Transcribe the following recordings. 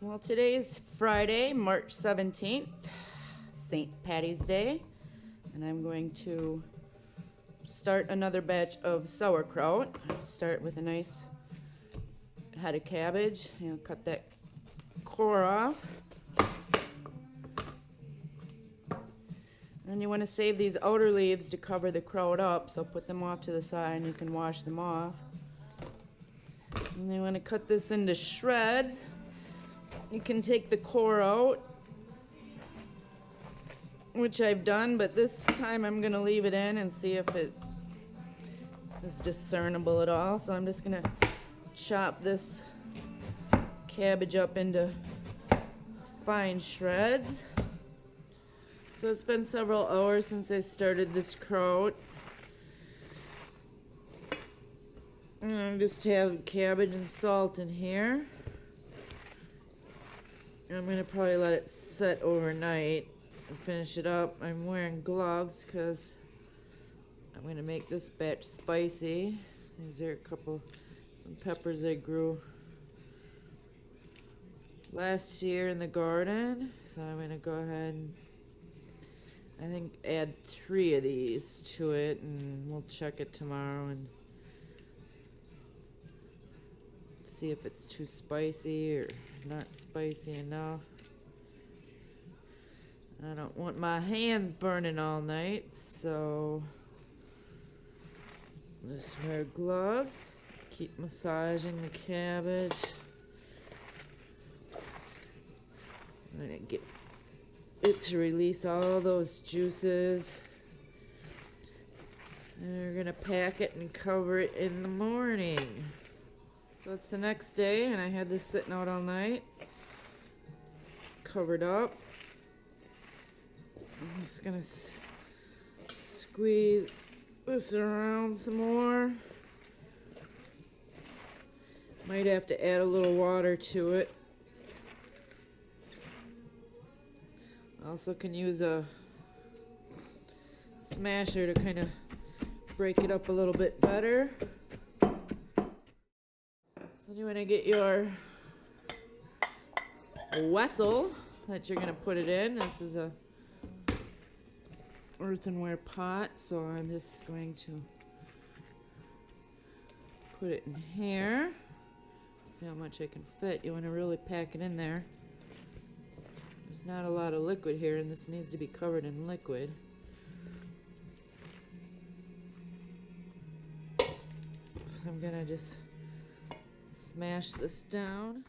Well, today's Friday, March 17th, St. Patty's Day, and I'm going to start another batch of sauerkraut. Start with a nice head of cabbage. Cut that core off. Then you want to save these outer leaves to cover the kraut up, so put them off to the side and you can wash them off. And you want to cut this into shreds. You can take the core out, which I've done, but this time I'm going to leave it in and see if it is discernible at all. So I'm just going to chop this cabbage up into fine shreds. So it's been several hours since I started this kraut. And I just have cabbage and salt in here. I'm going to probably let it set overnight and finish it up. I'm wearing gloves because I'm going to make this batch spicy. These are some peppers I grew last year in the garden. So I'm going to go ahead and I think add 3 of these to it, and we'll check it tomorrow and see if it's too spicy or not spicy enough. I don't want my hands burning all night, so just wear gloves. Keep massaging the cabbage. I'm gonna get it to release all those juices. And we're gonna pack it and cover it in the morning. So it's the next day, and I had this sitting out all night, covered up. I'm just gonna squeeze this around some more. Might have to add a little water to it. Also can use a smasher to kind of break it up a little bit better. So you want to get your vessel that you're going to put it in. This is a earthenware pot, so I'm just going to put it in here. See how much I can fit. You want to really pack it in there. There's not a lot of liquid here, and this needs to be covered in liquid. So I'm gonna just smash this down.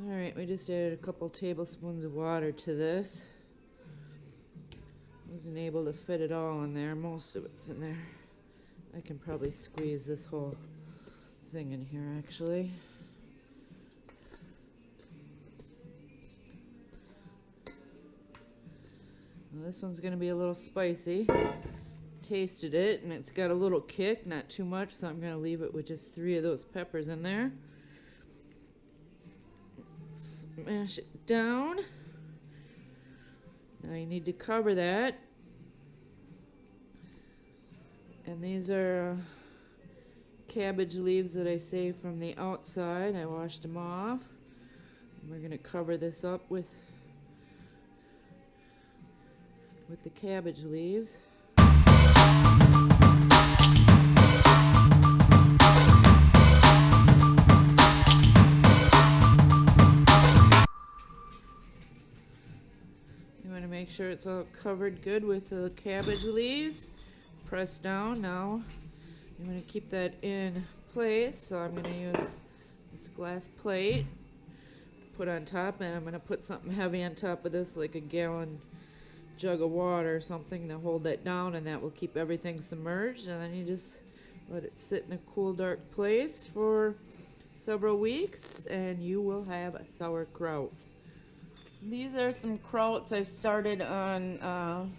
Alright, we just added a couple tablespoons of water to this. Wasn't able to fit it all in there. Most of it's in there. I can probably squeeze this whole thing in here, actually. Well, this one's going to be a little spicy. Tasted it, and it's got a little kick, not too much, so I'm going to leave it with just 3 of those peppers in there. Smash it down. Now you need to cover that. And these are cabbage leaves that I saved from the outside. I washed them off. And we're going to cover this up with the cabbage leaves. Make sure it's all covered good with the cabbage leaves. Press down. Now I'm going to keep that in place, so I'm going to use this glass plate, put on top, and I'm going to put something heavy on top of this, like a gallon jug of water or something, to hold that down, and that will keep everything submerged. And then you just let it sit in a cool, dark place for several weeks, and you will have a sauerkraut. These are some krauts I started on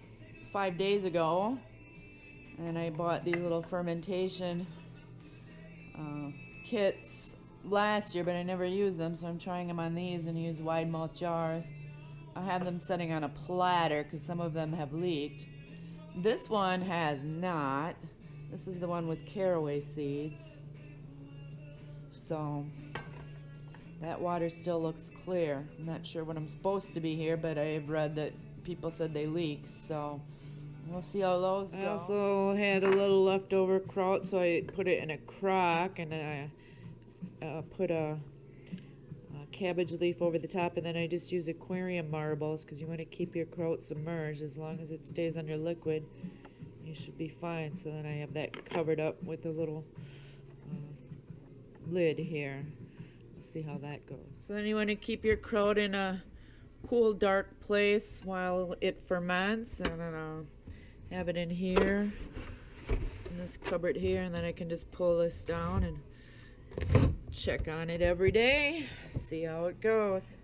5 days ago, and I bought these little fermentation kits last year, but I never used them, so I'm trying them on these and use wide mouth jars. I have them setting on a platter because some of them have leaked. This one has not. This is the one with caraway seeds. So that water still looks clear. I'm not sure what I'm supposed to be here, but I've read that people said they leak, so we'll see how those go. I also had a little leftover kraut, so I put it in a crock, and then I put a cabbage leaf over the top, and then I just use aquarium marbles because you want to keep your kraut submerged. As long as it stays under liquid, you should be fine. So then I have that covered up with a little lid here. We'll see how that goes. So then you want to keep your kraut in a cool, dark place while it ferments, and then I'll have it in here, in this cupboard here, and then I can just pull this down and check on it every day, see how it goes.